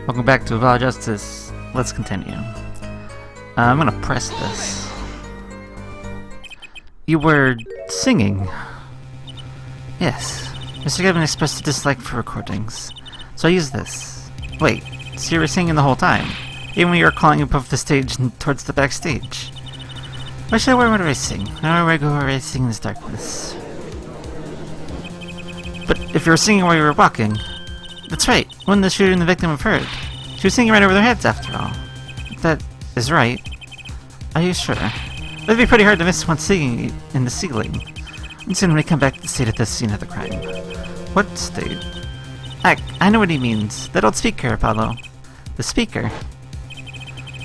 Welcome back to Law Justice. Let's continue. I'm gonna press this. You were singing. Yes. Mr. Gavin expressed a dislike for recordings, so I used this. Wait, so you were singing the whole time? Even when you were calling above the stage and towards the backstage? Why should I wear what I sing? Why would I go racing in this darkness? But if you were singing while you were walking... That's right, when the shooter and the victim have heard. She was singing right over their heads after all. That is right. Are you sure? It'd be pretty hard to miss one singing in the ceiling. And soon when we come back to the state at the scene of the crime. What state? I know what he means. That old speaker, Apollo. The speaker?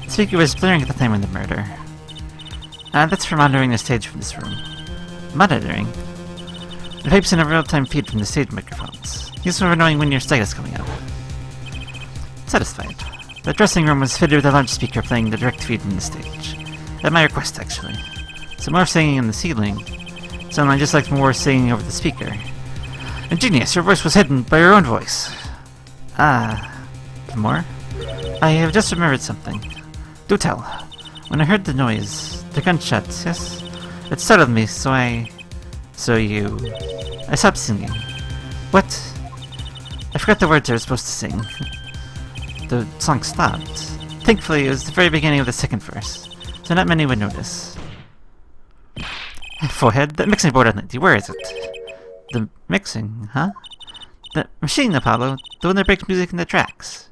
The speaker was blaring at the time of the murder. That's for monitoring the stage from this room. Monitoring? The pipes in a real-time feed from the stage microphones. Useful for knowing when your site is coming up. Satisfied. The dressing room was fitted with a large speaker playing the direct feed from the stage. At my request, actually. Some more singing in the ceiling. Sounded just like more singing over the speaker. Ingenious, your voice was hidden by your own voice. More? I have just remembered something. Do tell. When I heard the noise, the gunshots, yes? It startled me, so I stopped singing. What? I forgot the words I was supposed to sing. The song stopped. Thankfully, it was the very beginning of the second verse, so not many would notice. Forehead, that mixing board on it, where is it? The mixing, huh? The machine, Apollo, the one that breaks music into tracks.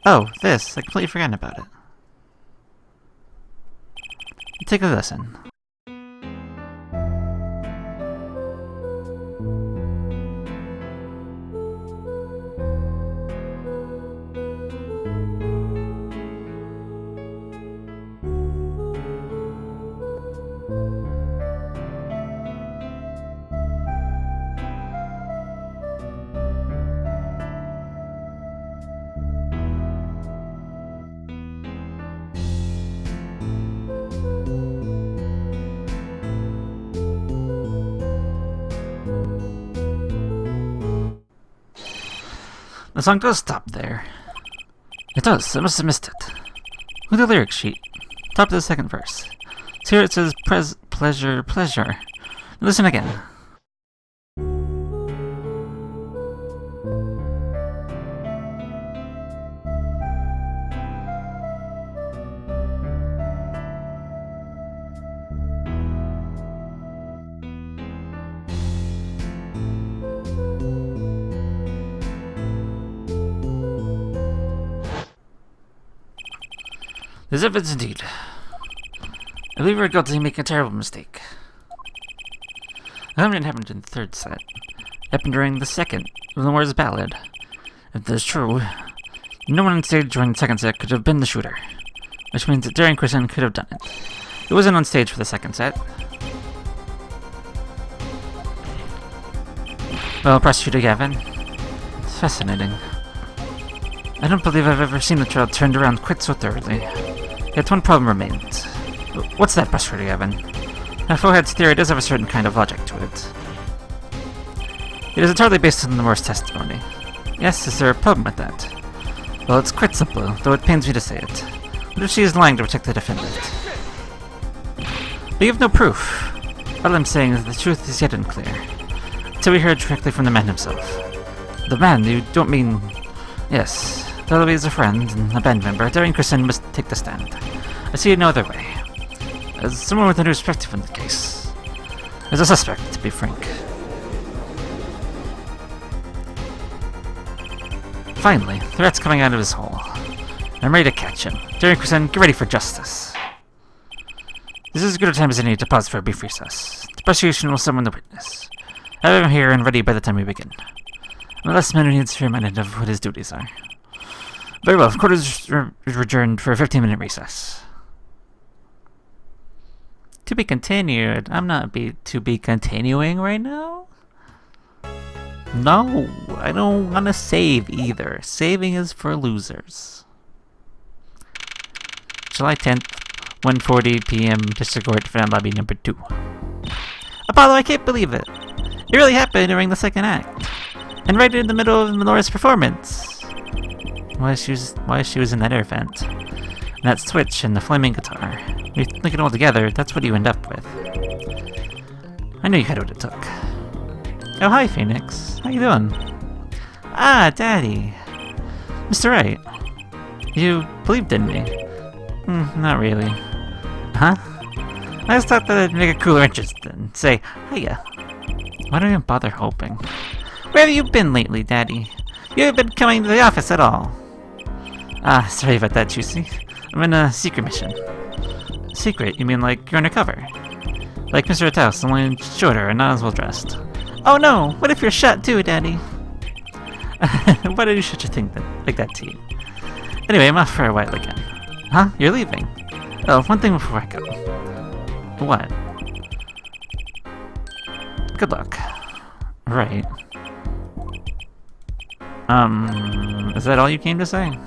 Oh, this, I completely forgotten about it. Take a listen. The song does stop there. It does, I must have missed it. Look at the lyric sheet. Top of the second verse. So here it says pleasure. Listen again. There's evidence indeed. I believe we're guilty of making a terrible mistake. That didn't happen in the third set. It happened during the second, Lenore's ballad. If that is true, no one on stage during the second set could have been the shooter. Which means that Daryan and Crescend could have done it. It wasn't on stage for the second set. Well, Prosecutor Gavin, it's fascinating. I don't believe I've ever seen a trial turned around quite so thoroughly. Yet one problem remains. What's that, Prosecutor Gavin? Now, Forehead's theory does have a certain kind of logic to it. It is entirely based on Lenore's testimony. Yes, is there a problem with that? Well, it's quite simple, though it pains me to say it. What if she is lying to protect the defendant? We have no proof. All I'm saying is that the truth is yet unclear. Until we heard directly from the man himself. The man? You don't mean... Yes. Though he is a friend and a band member, Daryan Crescend must take the stand. I see it no other way. As someone with a new perspective on the case. As a suspect, to be frank. Finally, the rat's coming out of his hole. I'm ready to catch him. Daryan Crescend, get ready for justice. This is as good a time as any to pause for a brief recess. The prosecution will summon the witness. I have him here and ready by the time we begin. The last man who needs to be reminded of what his duties are. Very well, court is adjourned for a 15-minute recess. To be continued. I'm not to be continuing right now. No, I don't want to save either. Saving is for losers. July 10th, 1:40 p.m. District Court, Fan Lobby number 2. Apollo, I can't believe it. It really happened during the second act. And right in the middle of Lenore's performance. why she was in that air vent. And that switch and the flaming guitar. You link it all together, that's what you end up with. I knew you had what it took. Oh, hi, Phoenix. How you doing? Ah, Daddy. Mr. Wright. You believed in me? Not really. Huh? I just thought that I'd make a cooler interest and say, hiya. Why don't you bother hoping? Where have you been lately, Daddy? You haven't been coming to the office at all. Ah, sorry about that, Juicy. I'm in a secret mission. Secret? You mean like you're undercover? Like Mr. Taos, only shorter and not as well dressed. Oh no! What if you're shot too, Daddy? Why did you such a thing like that to you? Anyway, I'm off for a while again. Huh? You're leaving? Oh, one thing before I go. What? Good luck. Right. Is that all you came to say?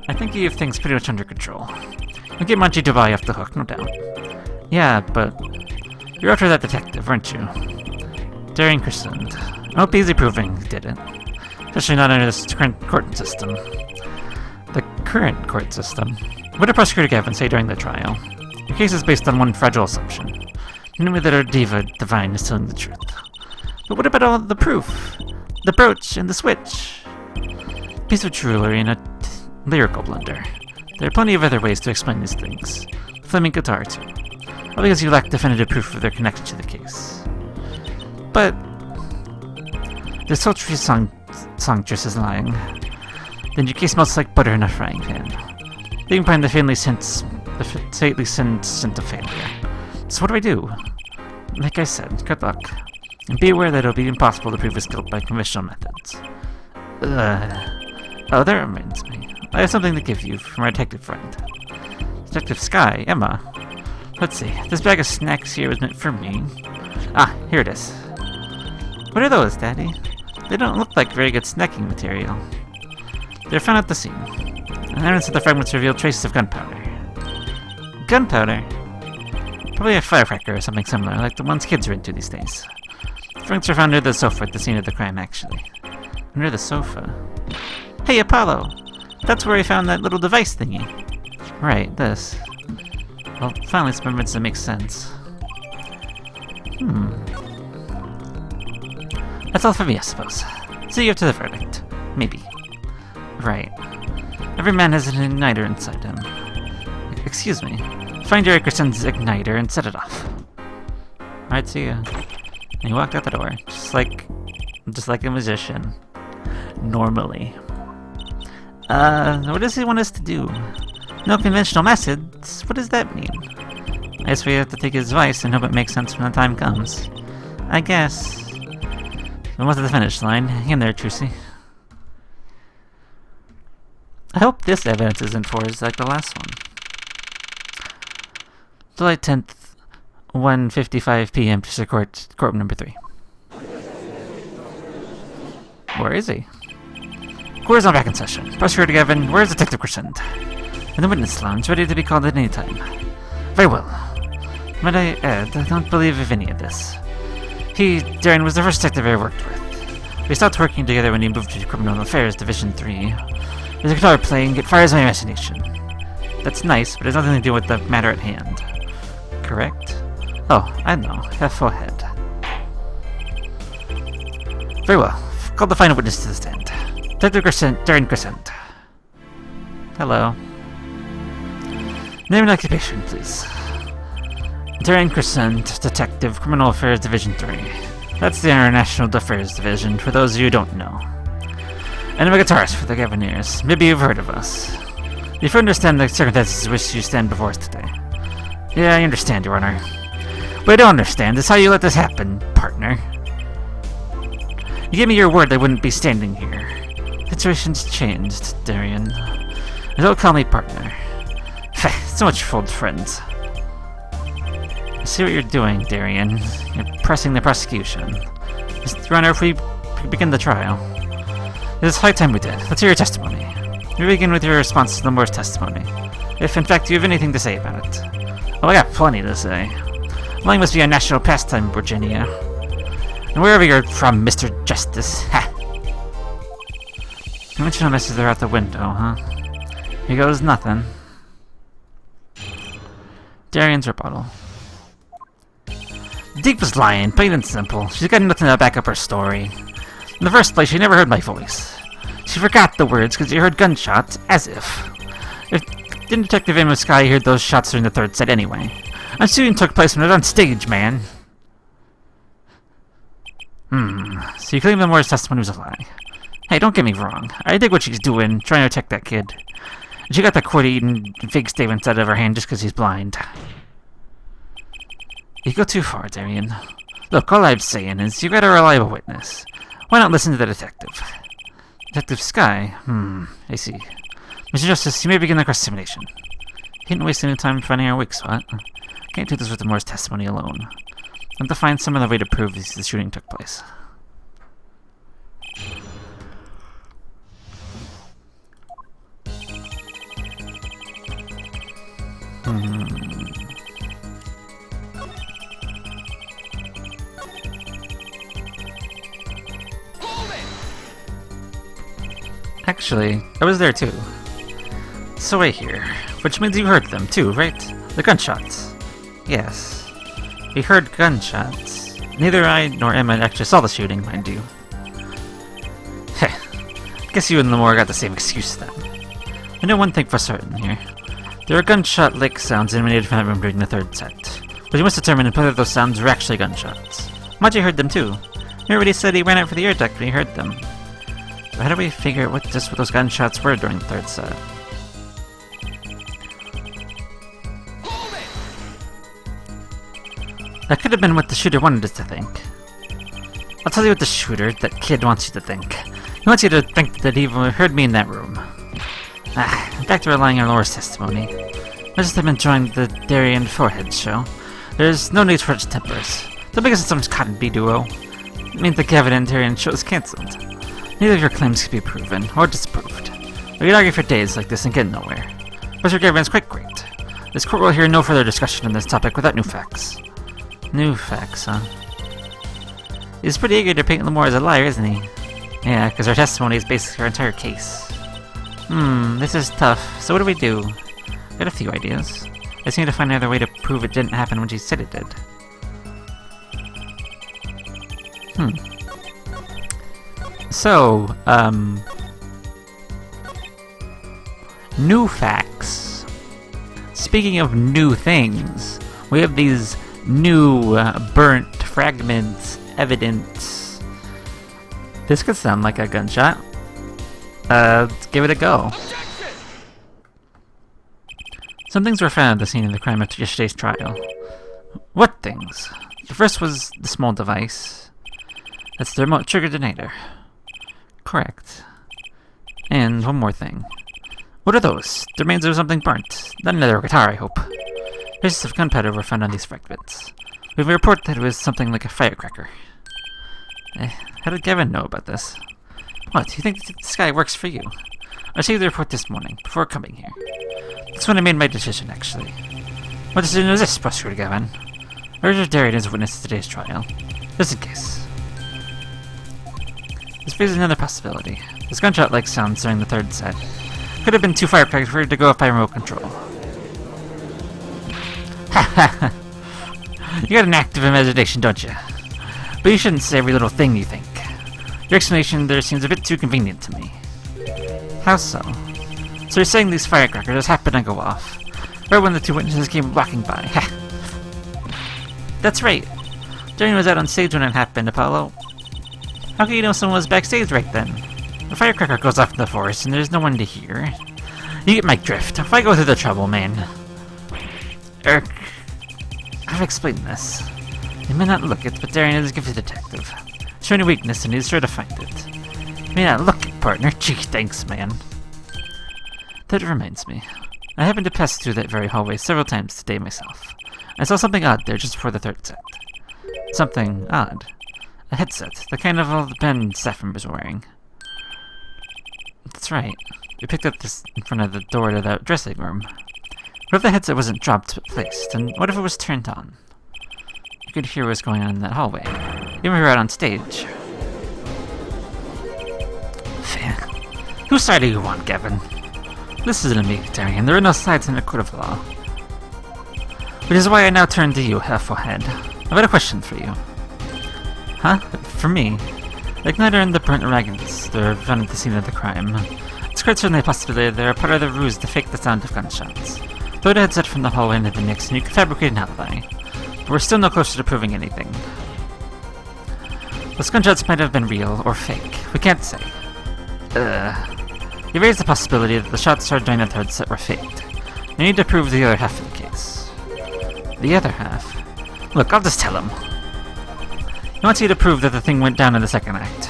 I think you have things pretty much under control. You'll get Manchi Dubai off the hook, no doubt. Yeah, but you're after that detective, weren't you? Daryan Crescend. I hope easy proving he did it. Especially not under this current court system. The current court system? What did Prosecutor Gavin say during the trial? Your case is based on one fragile assumption. Namely that our diva divine is telling the truth. But what about all the proof? The brooch and the switch? Piece of jewelry and a lyrical blunder. There are plenty of other ways to explain these things. Flaming guitar, too. All because you lack definitive proof of their connection to the case. But the sultry songstress is lying. Then your case smells like butter in a frying pan. Leaving behind the fatally scent of failure. So what do I do? Like I said, good luck. And be aware that it'll be impossible to prove his guilt by conventional methods. Oh, that reminds me. I have something to give you from our detective friend. Detective Sky, Emma. Let's see, this bag of snacks here was meant for me. Ah, here it is. What are those, Daddy? They don't look like very good snacking material. They're found at the scene. And evidence of the fragments revealed traces of gunpowder. Gunpowder? Probably a firecracker or something similar, like the ones kids are into these days. The fragments were found near the sofa at the scene of the crime, actually. Near the sofa? Hey, Apollo! That's where I found that little device thingy. Right, this. Well, finally some evidence that makes sense. That's all for me, I suppose. See you up to the verdict. Maybe. Right. Every man has an igniter inside him. Excuse me. Find Daryan Crescend's igniter and set it off. Alright, see ya. And he walked out the door, just like a magician. Normally. What does he want us to do? No conventional methods? What does that mean? I guess we have to take his advice and hope it makes sense when the time comes. I guess. Almost at the finish line. Hang in there, Trucy. I hope this evidence isn't for us like the last one. July 10th, 1:55 p.m. to courtroom number 3. Where is he? Court is not back in session. Prosecutor Gavin, where is Detective Crescend? In the witness lounge, ready to be called at any time. Very well. Might I add, I don't believe of any of this. Daryan, was the first detective I worked with. We stopped working together when he moved to Criminal Affairs Division 3. There's a guitar playing, it fires my imagination. That's nice, but it has nothing to do with the matter at hand. Correct? Oh, I know. Have full head. Very well. Called the final witness to the stand. Detective Daryan Crescend. Hello. Name and occupation, please. Daryan Crescend, Detective, Criminal Affairs Division 3. That's the International Affairs Division, for those of you who don't know. And I'm a guitarist for the Gaviniers. Maybe you've heard of us. If you understand the circumstances in which you stand before us today. Yeah, I understand, Your Honor. What I don't understand is how you let this happen, partner. You gave me your word I wouldn't be standing here. Situation's changed, Daryan. Don't call me partner. So much for old friends. I see what you're doing, Daryan. You're pressing the prosecution. Your Honor, if we begin the trial. It is high time we did. Let's hear your testimony. We begin with your response to the Moore's testimony. If, in fact, you have anything to say about it. Oh, I got plenty to say. Lying must be a national pastime, Virginia. And wherever you're from, Mr. Justice. Ha! Dimensional messes are out the window, huh? Here goes nothing. Daryan's rebuttal. Deep was lying, plain and simple. She's got nothing to back up her story. In the first place, she never heard my voice. She forgot the words because she heard gunshots, as if. Didn't Detective Amos Sky hear those shots during the third set anyway? And shooting took place when it was on stage, man. So you claim the Moore's testimony was a lie. Hey, don't get me wrong. I dig what she's doing, trying to protect that kid. And she got that quote-eating fake statements out of her hand just because he's blind. You go too far, Daryan. Look, all I'm saying is you got a reliable witness. Why not listen to the detective? Detective Sky? I see. Mr. Justice, you may begin the cross-examination. Can't waste any time finding our weak spot. Can't do this with the Moore's testimony alone. I have to find some other way to prove the shooting took place. Actually, I was there too. So wait here. Which means you heard them too, right? The gunshots. Yes. We heard gunshots. Neither I nor Emma actually saw the shooting, mind you. Heh. Guess you and Lamore got the same excuse then. I know one thing for certain here. There were gunshot-like sounds emanated from that room during the third set. But you must determine whether those sounds were actually gunshots. Maji heard them too. He already said he ran out for the air duct when he heard them. But how do we figure out what those gunshots were during the third set? That could have been what the shooter wanted us to think. I'll tell you what the shooter, that kid, wants you to think. He wants you to think that he heard me in that room. Back to relying on Laura's testimony. I just have been enjoying the Daryan forehead show. There's no need for such tempers. Don't make us some cotton bee duo. It means the Gavin and Daryan show is cancelled. Neither of your claims can be proven, or disproved. We could argue for days like this and get nowhere. Professor Gavin's quite great. This court will hear no further discussion on this topic without new facts. New facts, huh? He's pretty eager to paint Lamore as a liar, isn't he? Yeah, because her testimony is basically our entire case. This is tough. So what do we do? Got a few ideas. I just need to find another way to prove it didn't happen when she said it did. So, new facts. Speaking of new things, we have these new burnt fragments, evidence. This could sound like a gunshot. Let's give it a go. Some things were found at the scene of the crime after yesterday's trial. What things? The first was the small device. That's the remote trigger detonator. Correct. And one more thing. What are those? The remains of something burnt. Not another guitar, I hope. Traces of gunpowder were found on these fragments. We have a report that it was something like a firecracker. How did Gavin know about this? What, you think this guy works for you? I received the report this morning, before coming here. That's when I made my decision, actually. What decision was this, Prosecutor Gavin? I urged Daryan as a witness to today's trial. Just in case. This raises another possibility. This gunshot-like sounds during the third set could have been two firecrackers for it to go off by remote control. Ha ha! You got an active imagination, don't you? But you shouldn't say every little thing you think. Your explanation there seems a bit too convenient to me. How so? So you're saying these firecrackers just happened to go off, right when the two witnesses came walking by? Ha! That's right. Daryan was out on stage when it happened, Apollo. How can you know someone was backstage right then? The firecracker goes off in the forest and there's no one to hear. You get my drift. Why go through the trouble, man? Eric, I've explained this. You may not look it, but Daryan is a gifted detective. Show any weakness and he's sure to find it. You may not look it, partner. Gee, thanks, man. That reminds me. I happened to pass through that very hallway several times today myself. I saw something odd there just before the third set. Something odd. A headset, the kind of all the pen staff members were wearing. That's right. We picked up this in front of the door to the dressing room. What if the headset wasn't dropped but placed, and what if it was turned on? You could hear what was going on in that hallway. Even when we were out on stage. Whose side do you want, Gavin? Listen to me, Daryan. There are no sides in a court of law. Which is why I now turn to you, Heffelhead. I've got a question for you. Huh? For me? The igniter and the burnt wagons that are found at the scene of the crime. It's quite certainly a possibility they are part of the ruse to fake the sound of gunshots. Throw the headset from the hallway into the mix and you can fabricate an alibi. But we're still no closer to proving anything. Those gunshots might have been real or fake. We can't say. You raised the possibility that the shots started during the headset were faked. You need to prove the other half of the case. The other half? Look, I'll just tell him. He wants you to prove that the thing went down in the second act,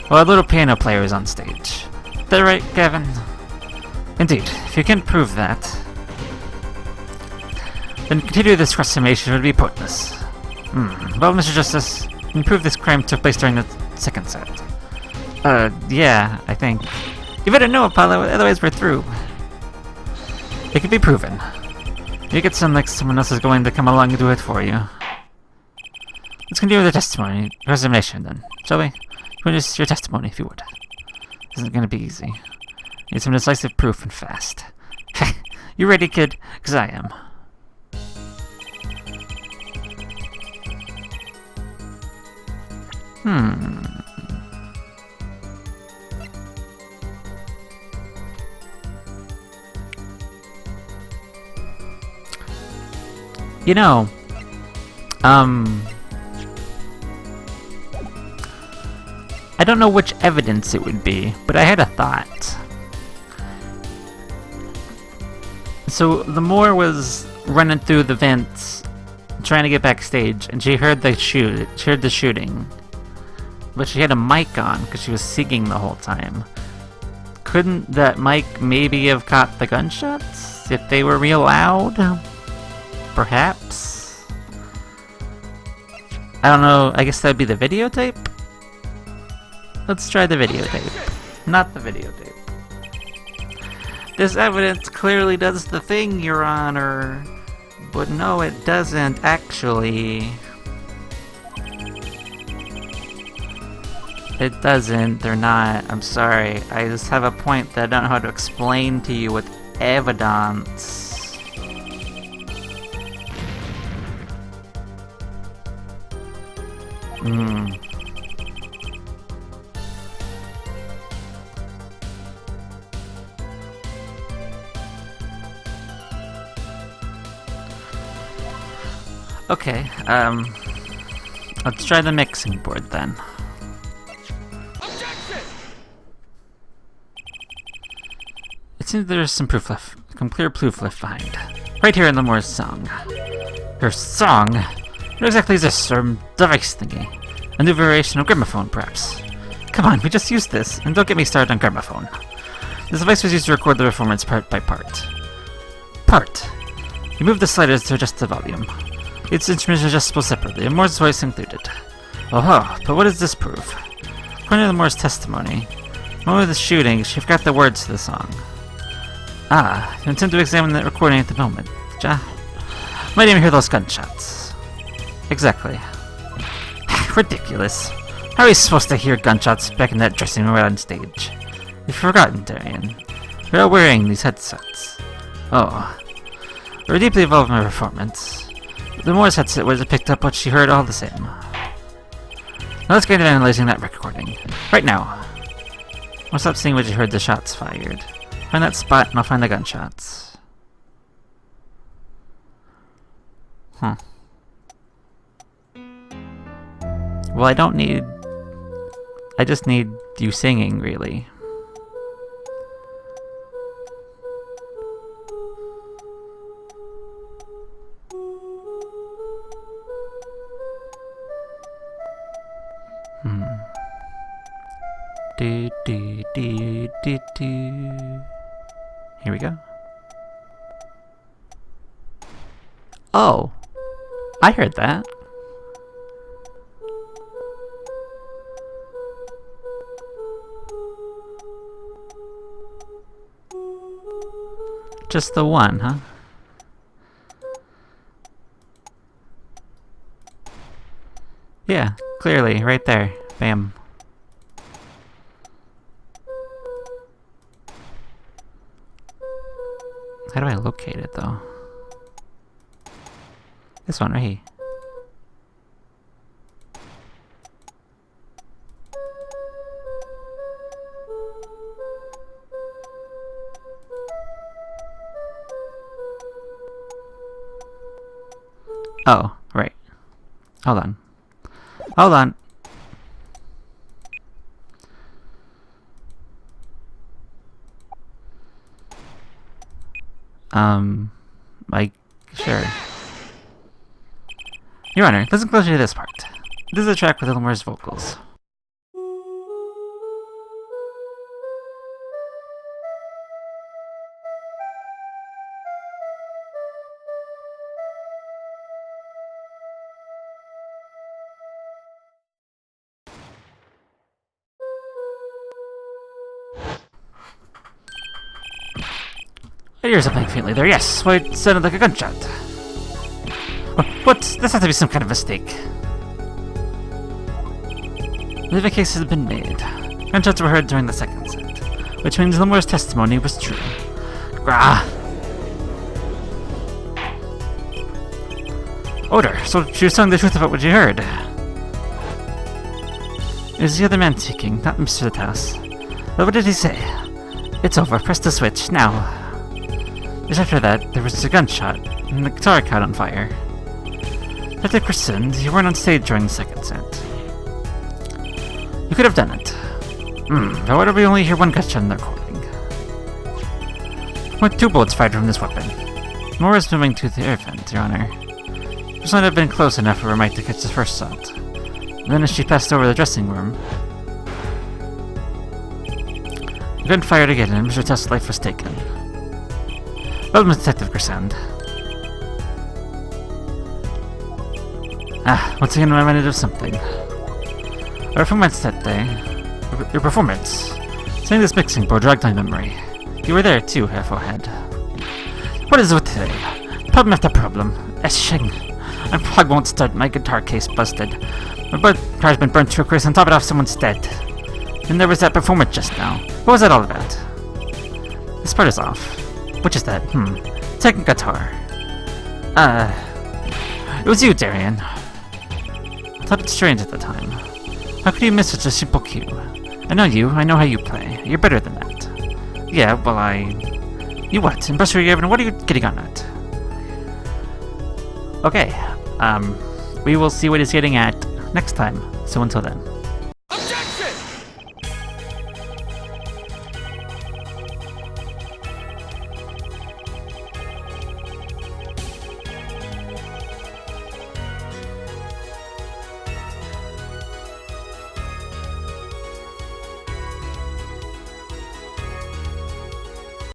while a little piano player is on stage. Is that right, Gavin? Indeed. If you can't prove that, then continue this cross-summation would be pointless. Well, Mr. Justice, you can prove this crime took place during the second set. Yeah, I think. You better know, Apollo, otherwise we're through. It can be proven. You get sound like someone else is going to come along and do it for you. Let's continue with the testimony. Resignation, then. Shall we? Finish your testimony, if you would. This isn't going to be easy. Need some decisive proof and fast. You ready, kid? 'Cause I am. You know, I don't know which evidence it would be, but I had a thought. So the Moore was running through the vents, trying to get backstage, and she heard the shooting. But she had a mic on because she was singing the whole time. Couldn't that mic maybe have caught the gunshots if they were real loud? Perhaps? I don't know, I guess that'd be the videotape? Let's try the videotape. Not the videotape. This evidence clearly does the thing, Your Honor. But no, it doesn't, actually. It doesn't, they're not. I'm sorry. I just have a point that I don't know how to explain to you with evidence. Okay, let's try the mixing board then. It seems there's some proof left, some clear proof left behind. Right here in the Moore's song. Her song? What exactly is this, device thingy? A new variation of gramophone, perhaps? Come on, we just used this, and don't get me started on gramophone. This device was used to record the performance part by part. You move the sliders to adjust the volume. Each instrument is adjustable separately, and Moore's voice included. Oh, but what does this prove? According to Moore's testimony, the moment of the shooting, she forgot the words to the song. Ah, you intend to examine that recording at the moment, ja? Might even hear those gunshots. Exactly. Ridiculous. How are you supposed to hear gunshots back in that dressing room right on stage? You've forgotten, Daryan. You're all wearing these headsets. Oh. We're deeply involved in my performance. The Moore's headset would have picked up what she heard all the same. Now let's get into analyzing that recording. Right now. I'll stop seeing what you heard the shots fired. Find that spot and I'll find the gunshots. Well, I just need you singing, really. Here we go. Oh, I heard that. Just the one, huh? Yeah, clearly, right there. Bam. How do I locate it, though? This one right here. Oh, right. Hold on. Hold on. Like, sure. Your Honor, listen closely to this part. This is a track with Elmore's vocals. I hear something faintly there, yes. Why, it sounded like a gunshot. What? This has to be some kind of mistake. I believe a case has been made. Gunshots were heard during the second set, which means Elmore's testimony was true. Grah! Odor, so she was telling the truth about what you heard. It was the other man speaking, not Mr. Tass. But what did he say? It's over, press the switch, now. Just after that, there was a gunshot, and the guitar caught on fire. After Crescend, you weren't on stage during the second set. You could have done it. But why do we only hear one gunshot in the recording? With 2 bullets fired from this weapon. More is moving to the air vent, Your Honor. It must not have been close enough for her might to catch the first shot. And then as she passed over the dressing room, the gun fired again and Mr. Test's life was taken. Well, Detective Crescend. Once again I'm reminded of something. Our performance that day. Your performance. Setting this mixing board dragged my memory. You were there too, Forehead. What is it with today? Problem after problem. Eshing. My plug won't start, my guitar case busted. My blood car's been burnt to a crisp and top it off someone's dead. And there was that performance just now. What was that all about? This part is off. Which is that? Second guitar. It was you, Daryan. I thought it strange at the time. How could you miss such a simple cue? I know you, I know how you play. You're better than that. Yeah, well You what? Impressor Yavin, what are you getting on at? Okay, we will see what he's getting at next time. So until then.